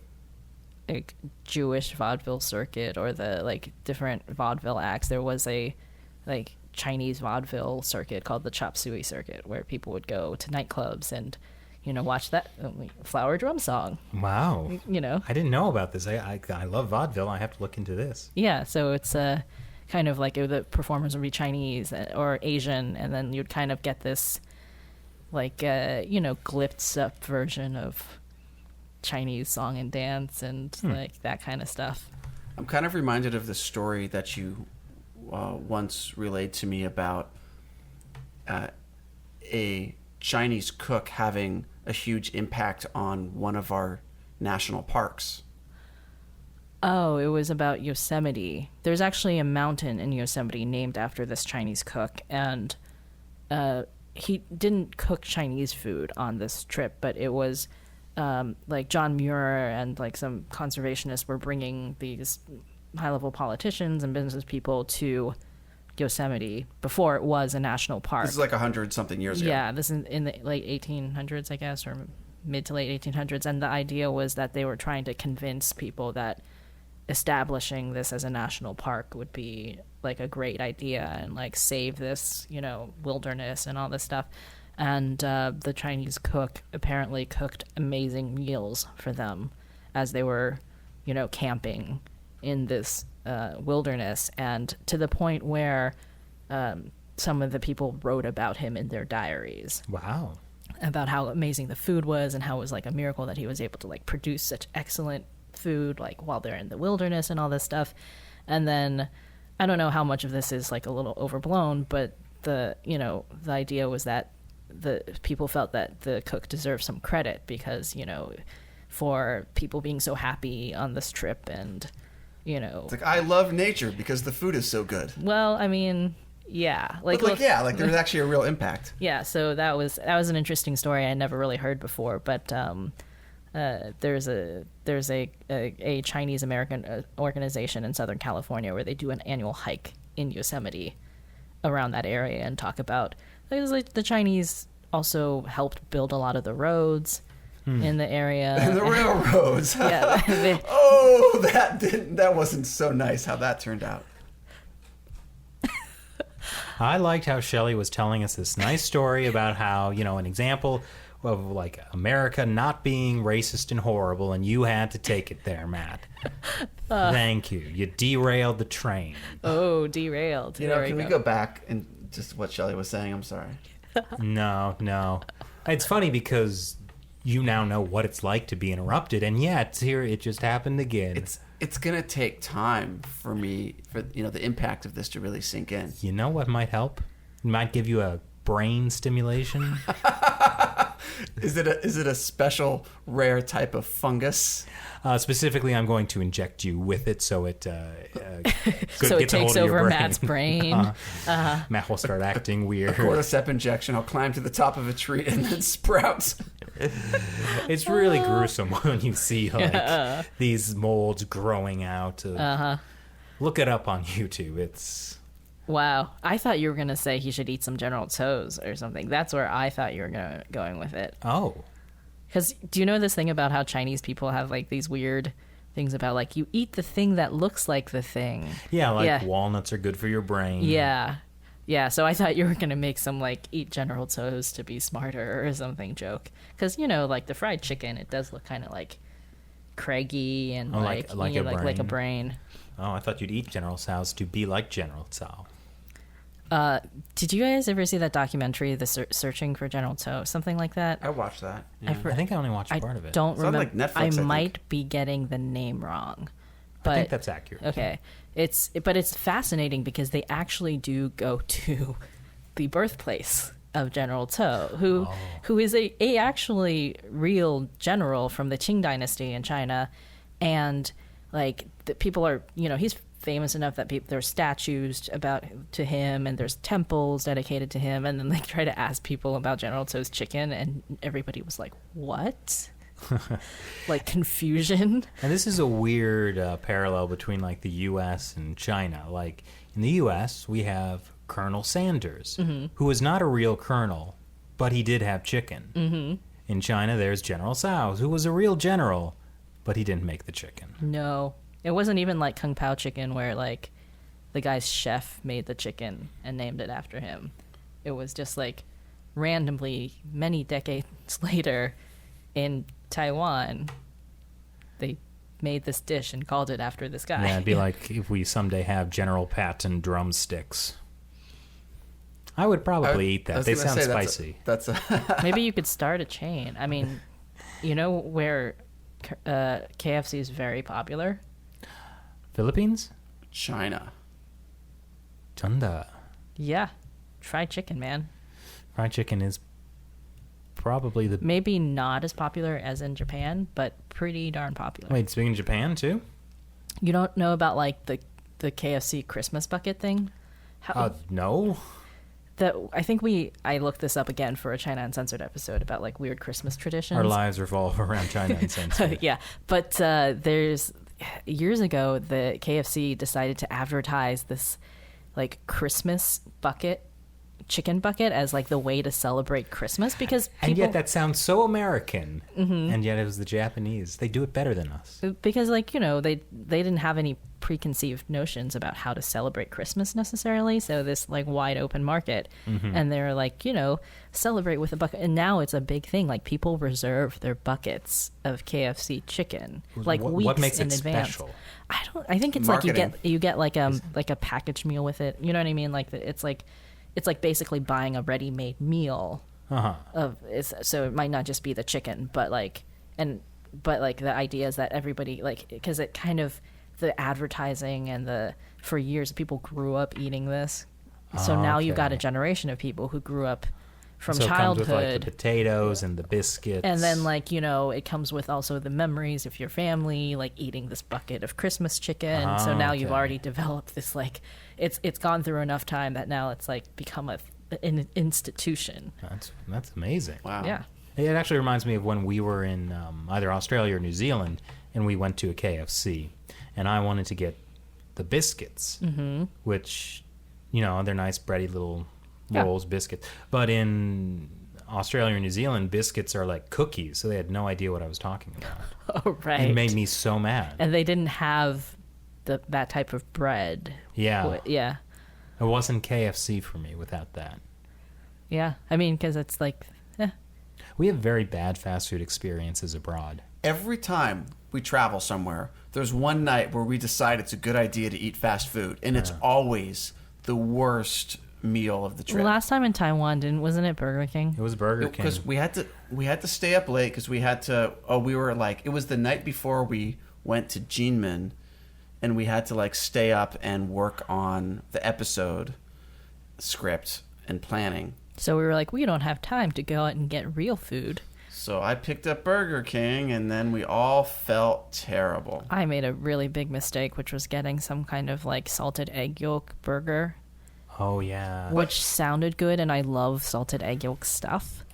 like Jewish vaudeville circuit or the like different vaudeville acts. There was a like Chinese vaudeville circuit called the chop suey circuit, where people would go to nightclubs and watch that flower drum song. Wow. I didn't know about this. I love vaudeville. I have to look into this. Yeah, so it's kind of like the performers would be Chinese or Asian, and then you'd kind of get this like glitz up version of Chinese song and dance and like that kind of stuff. I'm kind of reminded of the story that you once relayed to me about a Chinese cook having a huge impact on one of our national parks. Oh, it was about Yosemite. There's actually a mountain in Yosemite named after this Chinese cook, and he didn't cook Chinese food on this trip, but it was like John Muir and like some conservationists were bringing these high-level politicians and business people to Yosemite before it was a national park. This is like 100-something years ago. Yeah, this is in the late 1800s, I guess, or mid to late 1800s. And the idea was that they were trying to convince people that establishing this as a national park would be like a great idea and like save this, wilderness and all this stuff. And the Chinese cook apparently cooked amazing meals for them as they were, camping in this wilderness, and to the point where some of the people wrote about him in their diaries. Wow. About how amazing the food was and how it was like a miracle that he was able to like produce such excellent food like while they're in the wilderness and all this stuff. And then I don't know how much of this is like a little overblown, but the idea was that the people felt that the cook deserved some credit because for people being so happy on this trip. And it's like, I love nature because the food is so good. Well, I mean, yeah, like there was actually a real impact. Yeah, so that was an interesting story I never really heard before. But there's a Chinese American organization in Southern California where they do an annual hike in Yosemite around that area and talk about like the Chinese also helped build a lot of the roads in the area. And the railroads. Yeah. That wasn't so nice how that turned out. I liked how Shelley was telling us this nice story about how, an example of like America not being racist and horrible, and you had to take it there, Matt. Thank you. You derailed the train. Oh, derailed. Can we go back and just what Shelley was saying? I'm sorry. No. It's funny because you now know what it's like to be interrupted, and yet here it just happened again. It's gonna take time for me for the impact of this to really sink in. You know what might help? It might give you a brain stimulation. Is it a special rare type of fungus? Specifically, I'm going to inject you with it so it so it takes over Matt's brain. Matt will start acting weird. A cordyceps injection. I'll climb to the top of a tree and then sprout. It's really gruesome when you see like these molds growing out. Look it up on YouTube. It's wow. I thought you were gonna say he should eat some General Tso's or something. That's where I thought you were going with it. Oh. Because do you know this thing about how Chinese people have like these weird things about like you eat the thing that looks like the thing? Yeah, walnuts are good for your brain. Yeah, so I thought you were going to make some like eat General Tso's to be smarter or something joke. Because, like the fried chicken, it does look kind of like craggy and like a brain. Oh, I thought you'd eat General Tso's to be like General Tso. Did you guys ever see that documentary, The Searching for General Tso? Something like that? I watched that. Yeah. I think I only watched part of it. Don't remember. Like Netflix, I might be getting the name wrong. But, I think that's accurate. Okay. But it's fascinating because they actually do go to the birthplace of General Tso, who is a actually real general from the Qing dynasty in China, and like the people are, he's famous enough that there's statues to him, and there's temples dedicated to him, and then they try to ask people about General Tso's chicken, and everybody was like, what? Like confusion. And this is a weird parallel between like the U.S. and China. Like in the U.S., we have Colonel Sanders, who is not a real colonel, but he did have chicken. In China, there's General Tso, who was a real general, but he didn't make the chicken. No, it wasn't even like Kung Pao chicken where like the guy's chef made the chicken and named it after him. It was just like randomly many decades later in Taiwan, they made this dish and called it after this guy. Yeah, it'd be like if we someday have General Patton drumsticks. I would probably eat that. They sound spicy. Maybe you could start a chain. I mean, where KFC is very popular? Philippines? China. Chanda. Yeah. Fried chicken, man. Fried chicken is probably the... Maybe not as popular as in Japan, but pretty darn popular. Wait, speaking in Japan, too? You don't know about, like, the KFC Christmas bucket thing? No. I looked this up again for a China Uncensored episode about, like, weird Christmas traditions. Our lives revolve around China Uncensored. Yeah, but years ago, the KFC decided to advertise this, like, Christmas chicken bucket as like the way to celebrate Christmas, because people, and yet that sounds so American, and yet it was the Japanese. They do it better than us, because like they didn't have any preconceived notions about how to celebrate Christmas necessarily, so this like wide open market, and they're like celebrate with a bucket, and now it's a big thing. Like people reserve their buckets of KFC chicken like weeks what makes in it advance. Special? I think it's marketing. Like you get like a packaged meal with it, you know what I mean, like it's like basically buying a ready-made meal. So it might not just be the chicken, but the idea is that everybody, like, because it kind of, the advertising and for years people grew up eating this. So now you've got a generation of people who grew up from childhood. It comes with, like, the potatoes and the biscuits. And then, like, it comes with also the memories of your family, like eating this bucket of Christmas chicken. So now you've already developed this, like, it's gone through enough time that now it's, like, become an institution. That's amazing. Wow. Yeah. It actually reminds me of when we were in either Australia or New Zealand, and we went to a KFC, and I wanted to get the biscuits, which, they're nice bready little rolls, biscuits. But in Australia or New Zealand, biscuits are like cookies, so they had no idea what I was talking about. Oh, right. It made me so mad. And they didn't have that type of bread. Yeah. Yeah. It wasn't KFC for me without that. Yeah. I mean, because it's like, We have very bad fast food experiences abroad. Every time we travel somewhere, there's one night where we decide it's a good idea to eat fast food, and it's always the worst meal of the trip. last time in Taiwan, wasn't it Burger King? It was Burger King. Because we had to stay up late because we had to. We were like, it was the night before we went to Jinmen, and we had to like stay up and work on the episode script and planning. So we were like, we don't have time to go out and get real food. So I picked up Burger King, and then we all felt terrible. I made a really big mistake, which was getting some kind of like salted egg yolk burger. Oh, yeah. Which sounded good, and I love salted egg yolk stuff.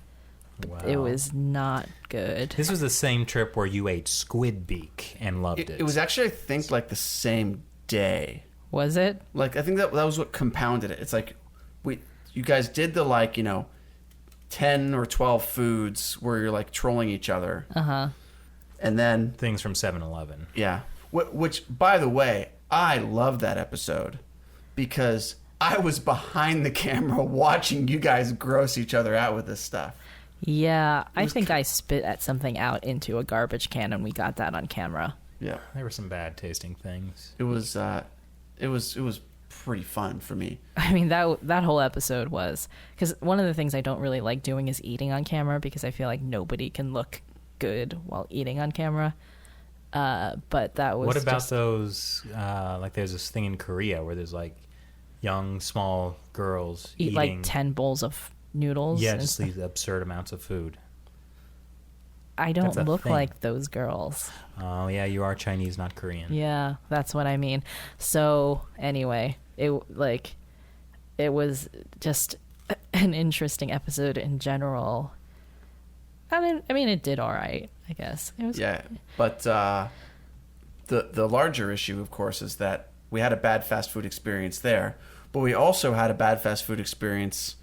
Wow. It was not good. This was the same trip where you ate squid beak and loved it. It was actually, I think, like the same day. Was it? Like, I think that was what compounded it. It's like, you guys did the, like, 10 or 12 foods where you're, like, trolling each other. Uh-huh. And then... Things from 7-Eleven. Yeah. Which, by the way, I love that episode because I was behind the camera watching you guys gross each other out with this stuff. Yeah, I think I spit at something out into a garbage can, and we got that on camera. Yeah. There were some bad tasting things. It was pretty fun for me. I mean, that whole episode was... Because one of the things I don't really like doing is eating on camera, because I feel like nobody can look good while eating on camera. But that was... What about those... like, there's this thing in Korea where there's, like, young, small girls eat eating... like 10 bowls of noodles. Yeah, and just stuff. these absurd amounts of food. I don't That's a look thing. like those girls. Oh, yeah, you are Chinese, not Korean. Yeah, that's what I mean. So anyway, it was just an interesting episode in general. I mean, it did all right, I guess. It was, Yeah, but the larger issue, of course, is that we had a bad fast food experience there, but we also had a bad fast food experience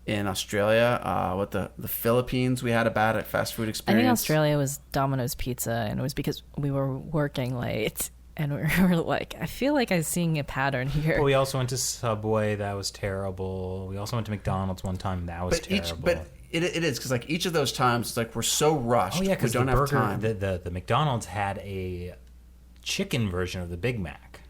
in Australia. With the Philippines, we had a bad fast food I experience. think Australia was Domino's Pizza, and it was because we were working late, and we were like, I feel like I'm seeing a pattern here. But we also went to Subway. That was terrible. We also went to McDonald's one time. That was terrible. It is because like each of those times, it's like we're so rushed. Oh yeah, we because don't the have burger, time. the McDonald's had a chicken version of the Big Mac,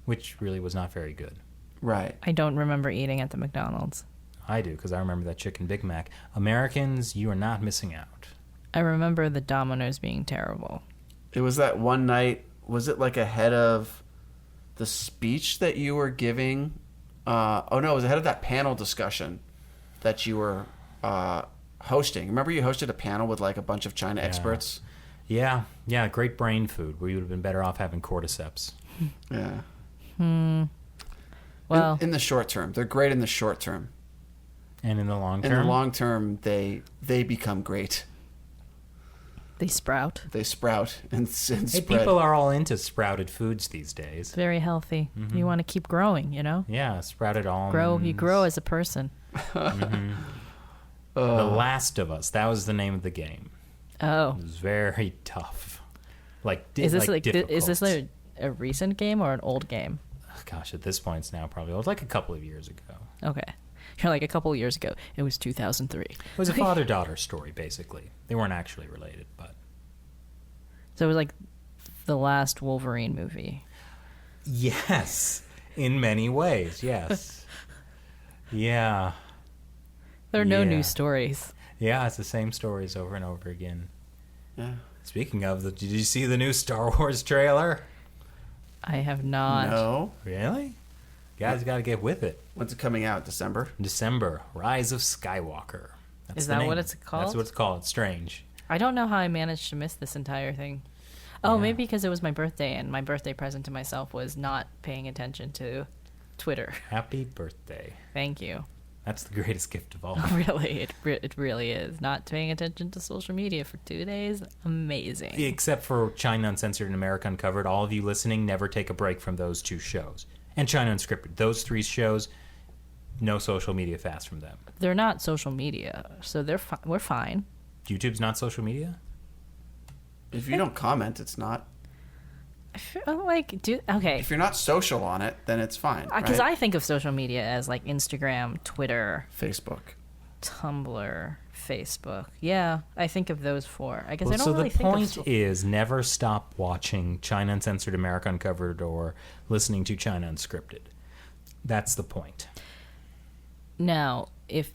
which really was not very good. Right. I don't remember eating at the McDonald's. I do, because I remember that chicken Big Mac. Americans, you are not missing out. I remember the Domino's being terrible. It was that one night. Was it like ahead of the speech that you were giving? Oh no, it was ahead of that panel discussion that you were hosting. Remember, you hosted a panel with like a bunch of China experts. Yeah, great brain food. We would have been better off having cordyceps. Yeah. Well, in the short term, they're great in the short term. And in the long term? In the long term, they become great. they sprout. They sprout and Hey, spread. people are all into sprouted foods these days. It's very healthy. You want to keep growing, you know? Yeah, sprouted almonds. You grow as a person. The Last of Us. That was the name of the game. Oh. It was very tough. Is this difficult. is this a recent game or an old game? Gosh, at this point, it's now probably... It was like a couple of years ago. Okay. You're like a couple of years ago. It was 2003. It was a father-daughter story, basically. They weren't actually related, but... So it was like the last Wolverine movie. Yes. In many ways, yes. Yeah. There are no Yeah. new stories. Yeah, it's the same stories over and over again. Yeah. Speaking of, did you see the new Star Wars trailer? I have not. No. Really? You guys got to get with it. When's it coming out? December? December, Rise of Skywalker. That's Is the that name. what it's called? That's what it's called. It's strange. I don't know how I managed to miss this entire thing. Oh, Yeah. maybe because it was my birthday, and my birthday present to myself was not paying attention to Twitter. Happy birthday. Thank you. That's the greatest gift of all. Really, it really is. Not paying attention to social media for 2 days, amazing. Except for China Uncensored and America Uncovered. All of you listening, never take a break from those two shows. And China Unscripted. Those three shows, no social media fast from them. They're not social media, so we're fine. YouTube's not social media? If you don't comment, it's not. I feel like, okay. If you're not social on it, then it's fine. Because right? I think of social media as like Instagram, Twitter, Facebook. Tumblr, Facebook. Yeah, I think of those four. I guess I don't So really the think point of... is never stop watching China Uncensored, America Uncovered, or listening to China Unscripted. That's the point. Now, if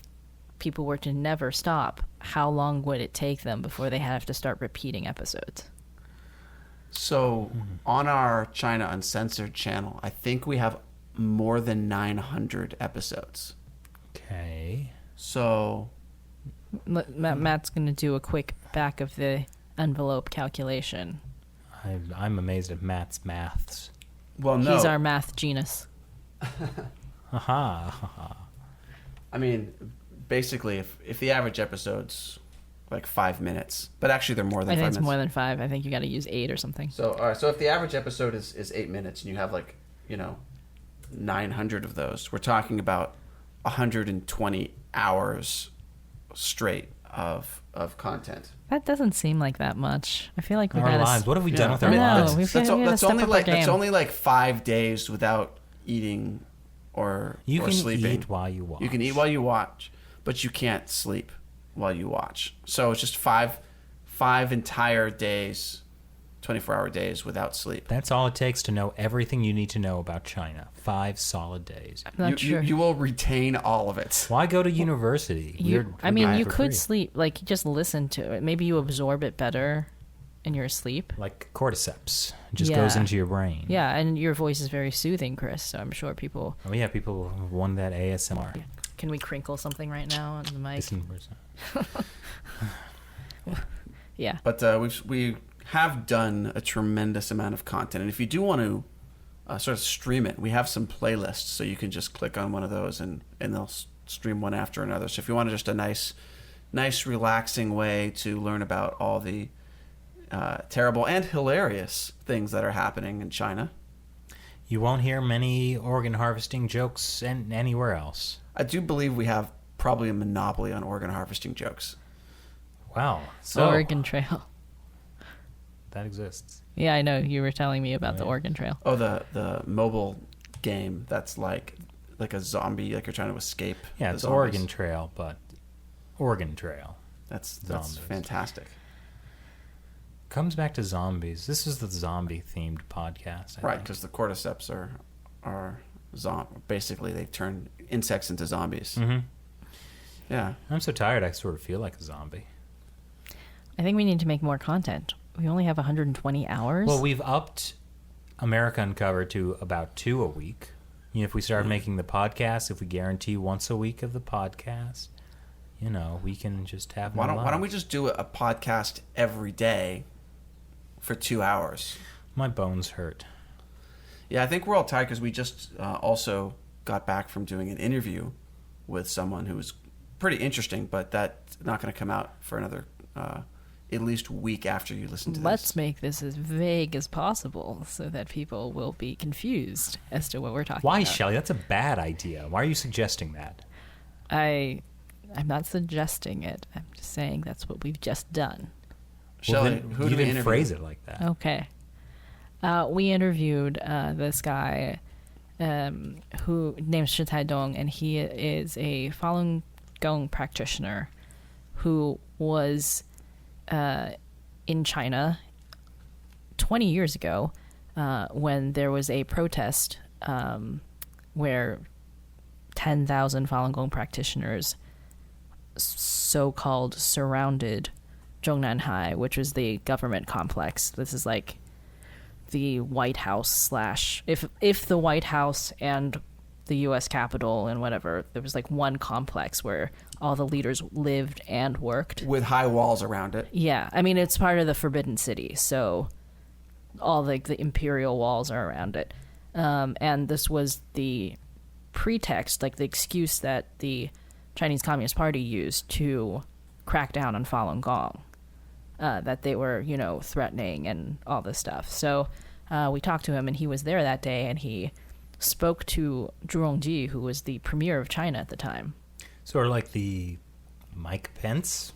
people were to never stop, how long would it take them before they have to start repeating episodes? So on our China Uncensored channel, I think we have more than 900 episodes. Okay. So Matt's going to do a quick back of the envelope calculation. I'm amazed at Matt's maths. well, no. He's our math genius. Aha. I mean, basically, if the average episode's like 5 minutes, but actually they're more than I 5 think minutes. it's more than 5. I think you got to use 8 or something. So all right. So if the average episode is 8 minutes, and you have like 900 of those, we're talking about 120 hours straight of content. That doesn't seem like that much. I feel like we Our got lives. What have we done with our I know. lives? We've gotta That's step only up our like game. that's only like 5 days without eating or You sleeping. can eat while you watch. You can eat while you watch, but you can't sleep while you watch. So it's just five entire days, 24-hour days without sleep. That's all it takes to know everything you need to know about China. 5 solid days. I'm not sure. You will retain all of it. Why go to university? You We're could free. sleep. Like, just listen to it. Maybe you absorb it better in your sleep. Like cordyceps. It just Yeah. goes into your brain. Yeah, and your voice is very soothing, Chris, so I'm sure people... Oh, yeah, people want that ASMR. Can we crinkle something right now on the mic? Yeah. But we have done a tremendous amount of content, and if you do want to sort of stream it, we have some playlists, so you can just click on one of those and they'll stream one after another. So if you want just a nice relaxing way to learn about all the terrible and hilarious things that are happening in China, you won't hear many organ harvesting jokes anywhere else. I do believe we have probably a monopoly on organ harvesting jokes. Wow. So Oregon Trail. That exists. Yeah, I know. You were telling me about the Oregon Trail. Oh, the mobile game that's like a zombie, like you're trying to escape. Yeah, it's Oregon Trail, but Oregon Trail. That's fantastic. Comes back to zombies. This is the zombie-themed podcast, I Right, think. because the cordyceps are basically they turn insects into zombies. Mm-hmm. Yeah. I'm so tired, I sort of feel like a zombie. I think we need to make more content. We only have 120 hours. Well, we've upped America Uncovered to about 2 a week. If we start making the podcast, if we guarantee once a week of the podcast, we can just have Why don't we just do a podcast every day for 2 hours? My bones hurt. Yeah, I think we're all tired because we just also got back from doing an interview with someone who was pretty interesting, but that's not going to come out for another at least week after you listen to this. Let's make this as vague as possible so that people will be confused as to what we're talking about. Why, Shelley? That's a bad idea. Why are you suggesting that? I'm not suggesting it. I'm just saying that's what we've just done. Shelley, who do we didn't interview? phrase it like that. Okay. We interviewed this guy who named Shi Taidong, and he is a Falun Gong practitioner who was in China 20 years ago when there was a protest where 10,000 Falun Gong practitioners so-called surrounded Zhongnanhai, which was the government complex. This is like the White House / if the White House and the U.S. Capitol and whatever, there was like one complex where all the leaders lived and worked. With high walls around it. Yeah. I mean, it's part of the Forbidden City, so all the imperial walls are around it. And this was the pretext, like the excuse that the Chinese Communist Party used to crack down on Falun Gong, that they were, threatening and all this stuff. So we talked to him, and he was there that day, and he spoke to Zhu Rongji, who was the premier of China at the time. Sort of like the Mike Pence?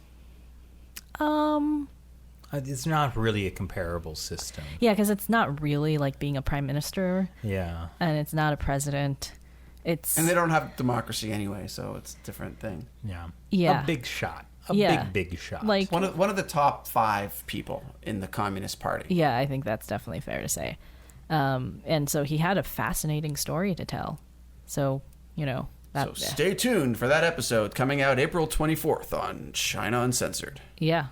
It's not really a comparable system. Yeah, because it's not really like being a prime minister. Yeah. And it's not a president. And they don't have democracy anyway, so it's a different thing. Yeah. Yeah. A big shot. Big shot. Like one of the top 5 people in the Communist Party. Yeah, I think that's definitely fair to say. And so he had a fascinating story to tell. So, So stay tuned for that episode coming out April 24th on China Uncensored. Yeah.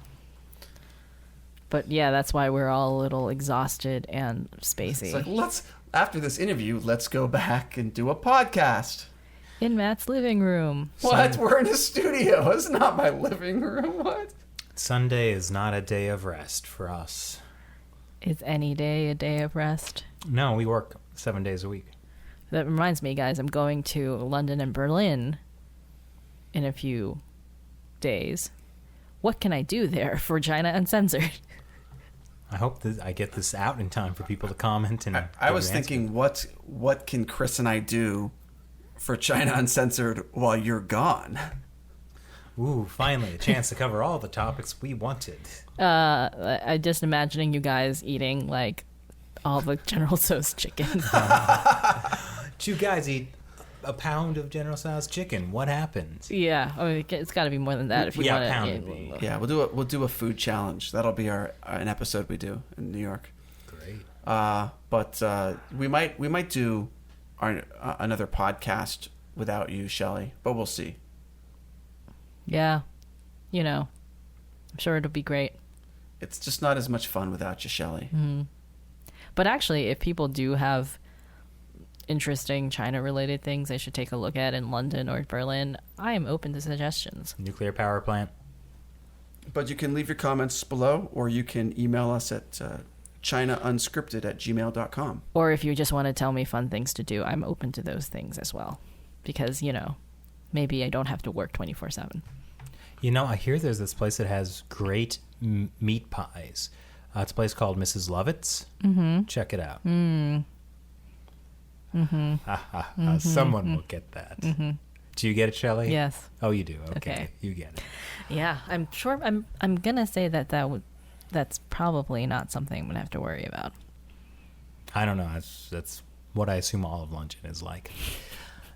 But yeah, that's why we're all a little exhausted and spacey. It's like, after this interview, let's go back and do a podcast. In Matt's living room. What? We're in a studio. It's not my living room. What? Sunday is not a day of rest for us. Is any day a day of rest? No, we work 7 days a week. That reminds me, guys, I'm going to London and Berlin in a few days. What can I do there for China Uncensored? I hope that I get this out in time for people to comment. And I was thinking, what can Chris and I do for China Uncensored while you're gone? Ooh, finally, a chance to cover all the topics we wanted. I just imagining you guys eating, like, all the General Tso's chicken. You guys eat a pound of General Tso's chicken. What happened? Yeah, I mean, it's got to be more than that if you want to. Pound would be. Yeah, we'll do a food challenge. That'll be an episode we do in New York. Great. But we might do another podcast without you, Shelley. But we'll see. Yeah, I'm sure it'll be great. It's just not as much fun without you, Shelley. Mm-hmm. But actually, if people do have interesting China-related things I should take a look at in London or Berlin, I am open to suggestions. Nuclear power plant. But you can leave your comments below, or you can email us at chinaunscripted@gmail.com. Or if you just want to tell me fun things to do, I'm open to those things as well. Because, maybe I don't have to work 24/7. I hear there's this place that has great meat pies. It's a place called Mrs. Lovett's. Mm-hmm. Check it out. Mm. Mm-hmm. Someone will get that. Mm-hmm. Do you get it, Shelley? Yes. Oh, you do. Okay. You get it. Yeah, I'm sure. I'm gonna say that's probably not something I'm gonna have to worry about. I don't know. That's what I assume all of London is like.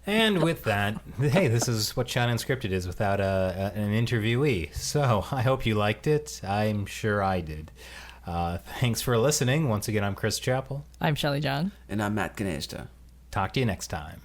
And with that, hey, this is what China Unscripted is without an interviewee. So I hope you liked it. I'm sure I did. Thanks for listening. Once again, I'm Chris Chappell. I'm Shelley John. And I'm Matt Gnezda. Talk to you next time.